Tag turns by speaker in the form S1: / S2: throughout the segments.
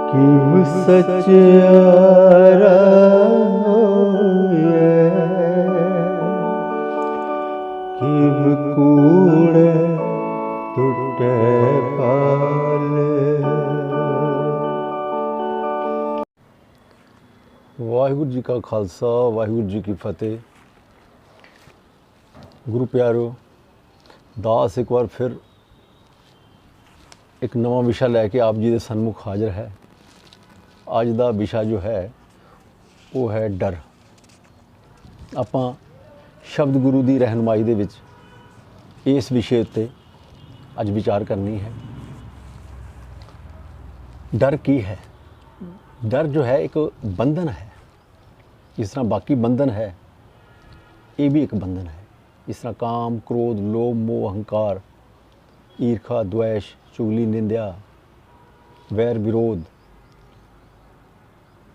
S1: किव सच्चारा होए किव कूड़ टुटे पाल। वाहिगुरू जी का खालसा वाहिगुरू जी की फतेह। गुरु प्यारो दास एक बार फिर एक नवा विषा लैके आप जी के सन्मुख हाजिर है। अज का विषा जो है वो है डर। आपां शब्द गुरु की रहनुमाई दे विच इस विषय उत्ते अज विचार करनी है। डर की है? डर जो है एक बंधन है। जिस तरह बाकी बंधन है ये भी एक बंधन है। जिस तरह काम क्रोध लोभ मोह अहंकार ईर्खा द्वेष चुगली निंदा वैर विरोध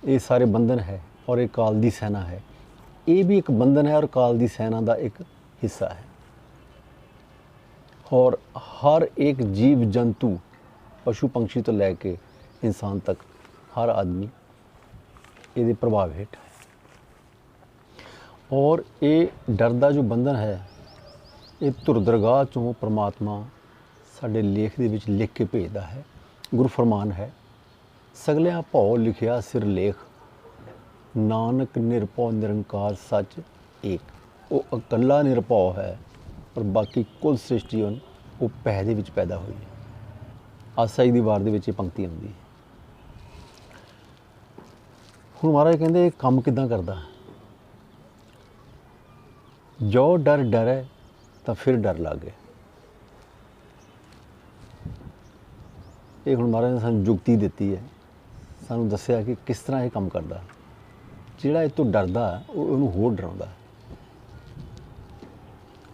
S1: ये सारे बंधन है और एक काल दी सेना है। ये भी एक बंधन है और काल दी सेना का एक हिस्सा है। और हर एक जीव जंतु पशु पंछी तो लैके इंसान तक हर आदमी ये प्रभाव हेठ है। और ये डर का जो बंधन है ये धुर दरगाह चों परमात्मा साडे लेख दे विच लिख के भेजदा है। गुरु फरमान है सगलिया भौ लिखिया सिर लेख नानक निरभौ निरंकार सच एक। वो अकला निरभौ है और बाकी कुल सृष्टि वो भै दे विच पैदा हुई है। आसा जी दी वार दे विच ये पंक्ति आउंदी है। हुण महाराज कहंदे काम किदां करदा? जो डर डरे तो फिर डर लागे। ये हुण महाराज ने सानूं जुगती दित्ती है, सानूं दस्सिया कि किस तरह ये काम करदा। जिहड़ा इस तों डरदा उहनूं होर डराउंदा।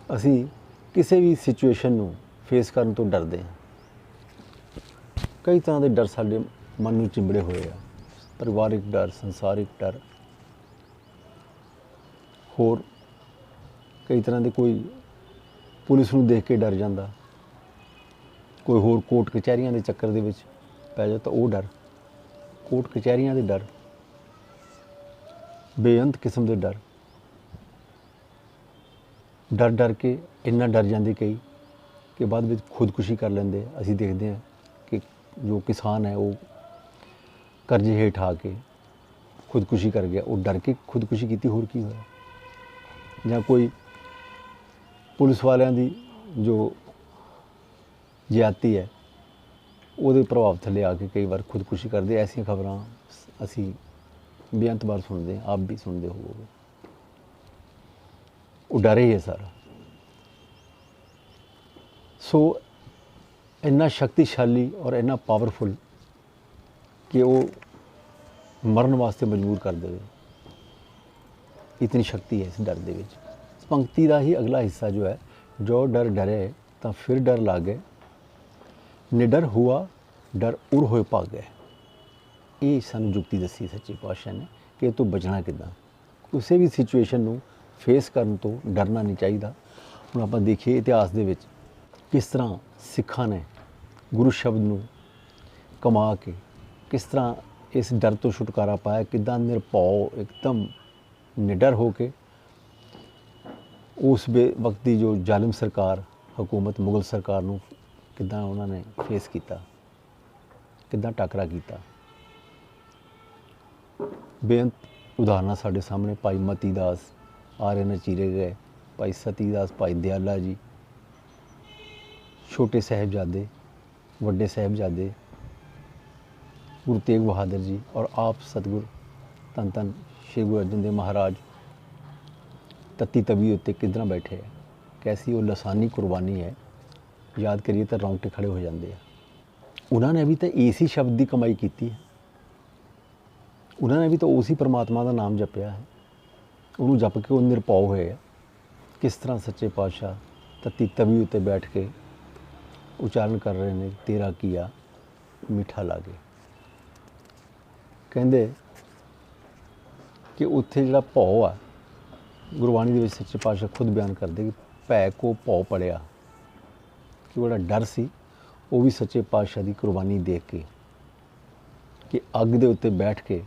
S1: असीं किसी भी सिचुएशन नूं फेस करन तो डरदे हां। कई तरह के डर साडे मन नूं चिंबड़े होए आ। परिवारिक डर संसारिक डर होर कई तरह के कोई पुलिस नूं देख के डर जांदा, कोई होर कोर्ट कचहरियां के चक्कर दे विच पै जाए तो वह डर कोर्ट कचहरियां के डर बेअंत किस्म के डर डर डर के इन्ना डर जाते कई कि बाद में खुदकुशी कर लेंदे। असीं देखते हैं कि जो किसान है वो कर्जे हेठ आके खुदकुशी कर गया। वो डर के खुदकुशी की होर की होया। या कोई पुलिस वालियां दी जो ज्यादती है वो प्रभाव थले आके कई बार खुदकुशी करते। ऐसी खबरां असी बेअंत बार सुनते हैं, आप भी सुनते हो। वो डर ही है सारा। सो इन्ना शक्तिशाली और इन्ना पावरफुल कि वो मरण वास्ते मजबूर कर दे। इतनी शक्ति है इस डर दे विच। इस पंक्ति का ही अगला हिस्सा जो है जो डर डरे तो फिर डर लागे निडर हुआ डर उड़ होए भागे। ये सानूं जुगती दसी सच्चे पातशाह ने कि तू बचना किदां। किसी भी सिचुएशन नूं फेस करन तो डरना नहीं चाहिए। हुण आपां देखिए इतिहास दे विच किस तरह सिखां ने गुरु शब्द नूं कमा के किस तरह इस डर तो छुटकारा पाया। किदां निरभौ एकदम निडर हो के उस वक्त की जो जालिम सरकार हुकूमत मुगल सरकार नूं किदां उन्होंने फेस किया, किदां टाकरा किया। बेअंत उदाहरण साढ़े सामने भाई मती दास आर्य ने चीरे गए, भाई सती दास भाई दयाला जी, छोटे साहिबजादे वड्डे साहिबजादे गुरु तेग बहादुर जी और आप सतगुर धन धन श्री गुरु अर्जन देव महाराज तत्ती तवी उत्ते किधर बैठे हैं। कैसी वो लसानी कुर्बानी है, याद करिए तो रोंगटे खड़े हो जाते हैं। उन्होंने भी तो इसी शब्द की कमाई की है। उन्होंने भी तो उसी परमात्मा का नाम जपया है। उन्होंने जप के वो निरभौ हुए। किस तरह सच्चे पातशाह तत्ती तवी उत्ते बैठ के उच्चारण कर रहे हैं तेरा किया मीठा लागे। कहते कि उत्थे जिहड़ा भौ आ गुरबाणी दे विच सच्चे पातशाह खुद बयान करते कि भै को भौ पड़िया। कि वो डर सी वो भी सच्चे पातशाह की कुर्बानी देख के कि अग दे उत्ते बैठ के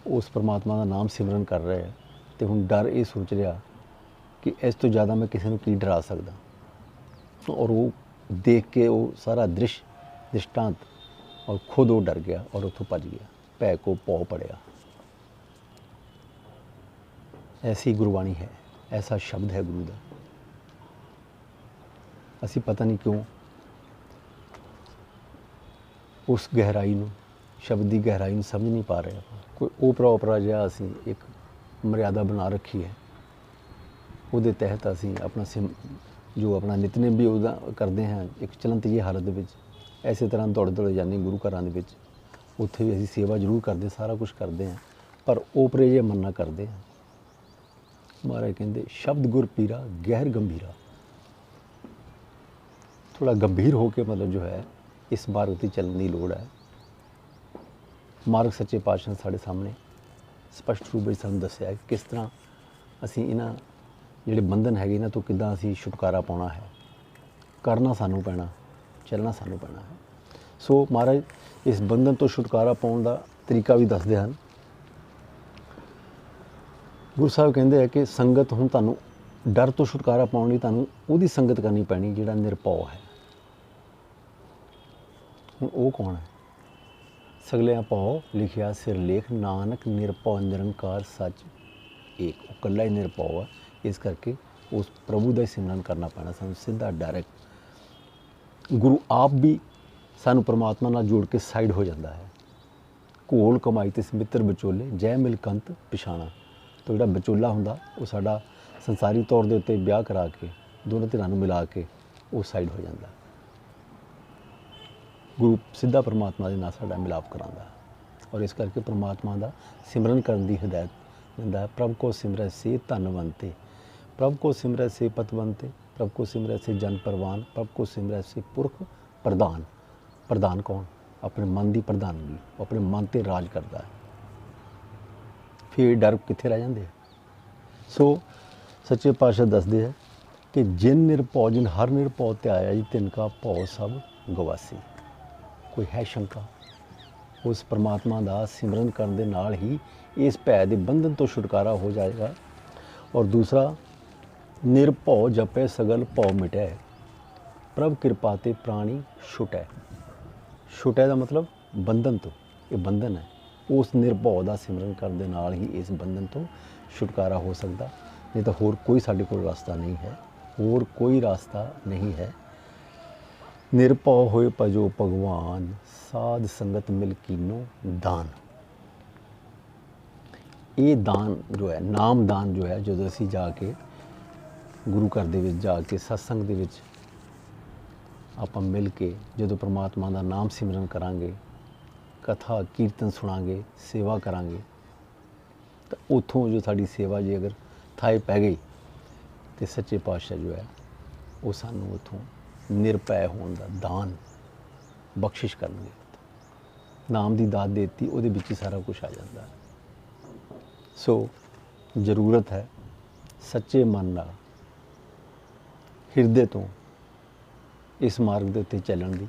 S1: उस परमात्मा का नाम सिमरन कर रहे हैं तो हुण डर ये सोच रहा कि इस तो ज़्यादा मैं किसी को की डरा सकदा। और वो देख के वो सारा दृष्टांत और खुद वो डर गया और उत्थों भज गया, भै को पौ पड़िया। ऐसी गुरबाणी है, ऐसा शब्द है गुरु का। असी पता नहीं क्यों उस गहराई नूं, शब्द की गहराई नूं समझ नहीं पा रहे। कोई ओपरा ओपरा जिहा असी एक मर्यादा बना रखी है, उहदे तहत असी अपना जो अपना नितनेम भी उहदा करते हैं एक चलंत जी हालत दे विच, इसे तरह दौड़ दौड़ जाने गुरु घरां दे विच, उत्थे भी असी सेवा जरूर करते, सारा कुछ करते हैं, पर ओपरे जे मन्ना करते हैं। महाराज कहते शब्द गुर पीरा गहर गंभीरा। थोड़ा गंभीर होकर मतलब जो है इस मार्ग पर चलने की लोड़ है। मार्ग सच्चे पातशाह ने साढ़े सामने स्पष्ट रूप में सानूं दस्सिया कि किस तरह असी इन्हां जिहड़े बंधन है इन्हां तो किद्दां असी छुटकारा पाउणा है, करना सानूं पैना, चलना सानूं पैना है। सो महाराज इस बंधन तो छुटकारा पाउण दा तरीका भी दसदे हन। गुरु साहब कहते हैं कि संगत हुण तुहानूं डर तो छुटकारा पाउण लई तुहानूं उहदी संगत करनी पैनी जिहड़ा निरभौ है। हुण वो कौन है? सगलियां भौ लिखिया सिरलेख, नानक निरभौ निरंकार सच एक। वो कल्ला ही निरभौ है, इस करके उस प्रभु का ही सिमरन करना पैना सानूं सीधा डायरैक्ट। गुरु आप भी सानूं परमात्मा नाल जोड़ के साइड हो जाता है। घोल कमाई ते मित्र विचोले, जय मिल कंत पिछाणा। तो जिहड़ा विचोला हुंदा वो साडा संसारी तौर दे उत्ते ब्याह करा के दोनों धिरां नूं मिला के वो साइड हो जाता। गुरु सीधा परमात्मा दे नाल साडा मिलाप करांदा और इस करके परमात्मा दा सिमरन करन दी हिदायत दिंदा है। प्रभ को सिमरै से धनवंते, प्रभ को सिमरै से पतवंते, प्रभ को सिमरै से जन परवान, प्रभ को सिमरै से पुरख प्रधान। प्रधान कौन? अपने मन की प्रधानगी, अपने मन ते राज करता है। फिर डर कित्थे रह जाते। सो सच्चे पातशाह दसदे है कि जिन निरभौ जिन हर निरभौ त्याया जी तिनका भौ सब गवासी। कोई है शंका? उस परमात्मा का सिमरन करने दे नाल ही इस भै दे बंधन तो छुटकारा हो जाएगा। और दूसरा, निरभौ जपै सगल भौ मिटै, प्रभ कृपा ते प्राणी छुटै। छुटै का मतलब बंधन तो, ये बंधन है। उस निरभौ का सिमरन करने दे नाल ही इस बंधन तो छुटकारा हो सकता, नहीं तो होर कोई साडे कोल रास्ता नहीं है, होर कोई रास्ता नहीं है। निरभौ होए भजो भगवान, साध संगत मिल कीनो दान। ये दान जो है, नाम दान जो है, जो असी जाके गुरु घर दे विच जाके सत्संग दे विच आपां मिल के जो परमात्मा का नाम सिमरन करांगे, कथा कीर्तन सुनांगे, सेवा करांगे, तो उत्थों जो साडी सेवा जी अगर थाए पै गई तो सच्चे पातशाह जो है वो सानूं उत्थों निरभै होण दा दान बख्शिश करनगे। नाम की दात देती, उहदे विच ही सारा कुछ आ जाता है। सो जरूरत है सच्चे मन नाल हिरदे तो इस मार्ग के उत्ते चलण दी।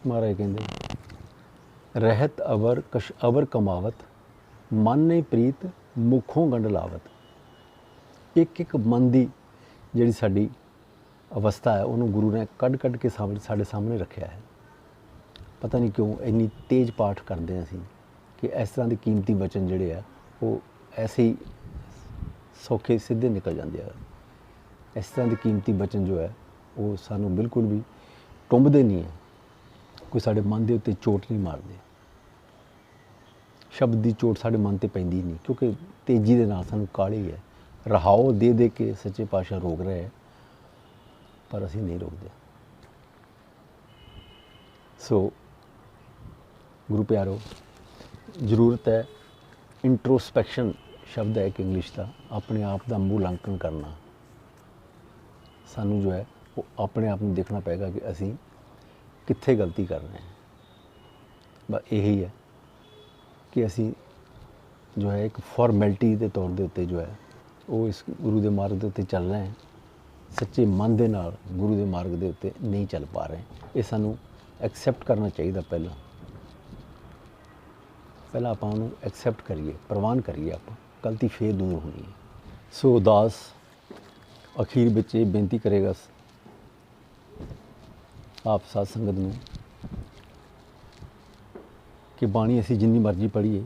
S1: महाराज कहंदे रहत अवर कश अवर कमावत, मन ने प्रीत मुखों गंढ लावत। एक एक मन की जिहड़ी साडी अवस्था है उन्होंने गुरु ने कढ़ के साढ़े सामने रखा है। पता नहीं क्यों इन्नी तेज पाठ करते हैं असी कि इस तरह के कीमती वचन जिहड़े आ वो ऐसे ही सौखे सीधे निकल जाते हैं। इस तरह के कीमती वचन जो है वो सानू बिल्कुल भी टुंबदे नहीं है, कोई साडे मन के उत्ते चोट नहीं मारते। शब्द की चोट साडे मन ते पैंदी नहीं, क्योंकि तेजी दे नाल सानू काहली है। रहाओ दे दे के सच्चे पातशाह रोक रहे हैं, पर असी नहीं रोकते। सो गुरु प्यारो, जरूरत है इंट्रोस्पैक्शन शब्द है एक इंग्लिश का, अपने आप का मूल्यांकन करना। सानू जो है वो अपने आप में देखना पेगा कि असी कित्थे गलती कर रहे हैं। बस यही है कि असी जो है एक फॉर्मैलिटी के तौर के उत्ते जो है वो इस गुरु के मार्ग के उत्ते चल रहे हैं, सच्चे मन के नाल गुरु के मार्ग के उत्ते नहीं चल पा रहे। ये सानू एक्सैप्ट करना चाहिए पहला ਪਹਿਲਾਂ ਆਪਾਂ ਉਹਨੂੰ ਐਕਸੈਪਟ ਕਰੀਏ, ਪ੍ਰਵਾਨ ਕਰੀਏ, ਆਪਾਂ ਗਲਤੀ ਫੇਰ ਦੂਰ ਹੋਣੀ ਹੈ। ਸੋ ਉਦਾਸ ਅਖੀਰ ਵਿੱਚ ਇਹ ਬੇਨਤੀ ਕਰੇਗਾ ਆਪ ਸਾਧ ਸੰਗਤ ਨੂੰ ਕਿ ਬਾਣੀ ਅਸੀਂ ਜਿੰਨੀ ਮਰਜ਼ੀ ਪੜ੍ਹੀਏ,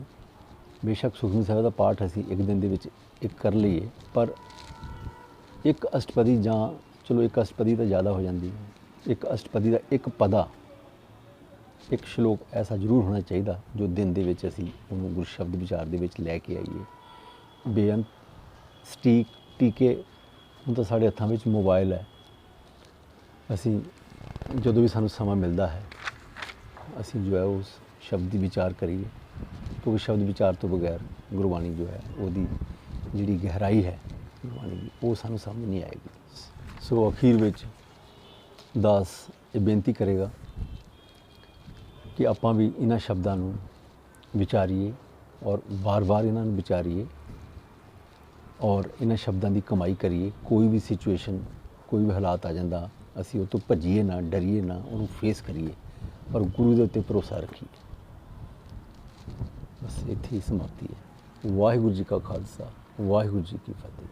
S1: ਬੇਸ਼ੱਕ ਸੁਖਮਨੀ ਸਾਹਿਬ ਦਾ ਪਾਠ ਅਸੀਂ ਇੱਕ ਦਿਨ ਦੇ ਵਿੱਚ ਇੱਕ ਕਰ ਲਈਏ, ਪਰ ਇੱਕ ਅਸ਼ਟਪਦੀ ਜਾਂ ਚਲੋ ਇੱਕ ਅਸ਼ਟਪਦੀ ਤਾਂ ਜ਼ਿਆਦਾ ਹੋ ਜਾਂਦੀ ਹੈ, ਇੱਕ ਅਸ਼ਟਪਦੀ ਦਾ ਇੱਕ ਪਦਾ, ਇੱਕ ਸ਼ਲੋਕ ਐਸਾ ਜ਼ਰੂਰ ਹੋਣਾ ਚਾਹੀਦਾ ਜੋ ਦਿਨ ਦੇ ਵਿੱਚ ਅਸੀਂ ਉਹਨੂੰ ਗੁਰ ਸ਼ਬਦ ਵਿਚਾਰ ਦੇ ਵਿੱਚ ਲੈ ਕੇ ਆਈਏ। ਬੇਅੰਤ ਸਟੀਕ ਟੀਕੇ, ਹੁਣ ਤਾਂ ਸਾਡੇ ਹੱਥਾਂ ਵਿੱਚ ਮੋਬਾਈਲ ਹੈ, ਅਸੀਂ ਜਦੋਂ ਵੀ ਸਾਨੂੰ ਸਮਾਂ ਮਿਲਦਾ ਹੈ ਅਸੀਂ ਜੋ ਹੈ ਉਸ ਸ਼ਬਦ ਦੀ ਵਿਚਾਰ ਕਰੀਏ, ਕਿਉਂਕਿ ਸ਼ਬਦ ਵਿਚਾਰ ਤੋਂ ਬਗੈਰ ਗੁਰਬਾਣੀ ਜੋ ਹੈ ਉਹਦੀ ਜਿਹੜੀ ਗਹਿਰਾਈ ਹੈ ਗੁਰਬਾਣੀ ਦੀ ਉਹ ਸਾਨੂੰ ਸਮਝ ਨਹੀਂ ਆਏਗੀ। ਸੋ ਅਖੀਰ ਵਿੱਚ ਦਾਸ ਇਹ ਬੇਨਤੀ ਕਰੇਗਾ ਕਿ ਆਪਾਂ ਵੀ ਇਹਨਾਂ ਸ਼ਬਦਾਂ ਨੂੰ ਵਿਚਾਰੀਏ ਔਰ ਵਾਰ-ਵਾਰ ਇਹਨਾਂ ਨੂੰ ਵਿਚਾਰੀਏ ਔਰ ਇਹਨਾਂ ਸ਼ਬਦਾਂ ਦੀ ਕਮਾਈ ਕਰੀਏ। ਕੋਈ ਵੀ ਸਿਚੁਏਸ਼ਨ, ਕੋਈ ਵੀ ਹਾਲਾਤ ਆ ਜਾਂਦਾ, ਅਸੀਂ ਉਹ ਤੋਂ ਭੱਜੀਏ ਨਾ, ਡਰੀਏ ਨਾ, ਉਹਨੂੰ ਫੇਸ ਕਰੀਏ ਔਰ ਗੁਰੂ ਦੇ ਉੱਤੇ ਭਰੋਸਾ ਰੱਖੀਏ। ਬਸ ਇੱਥੇ ਹੀ ਸਮਾਪਤੀ ਹੈ। ਵਾਹਿਗੁਰੂ ਜੀ ਕਾ ਖਾਲਸਾ, ਵਾਹਿਗੁਰੂ ਜੀ ਕੀ ਫਤਿਹ।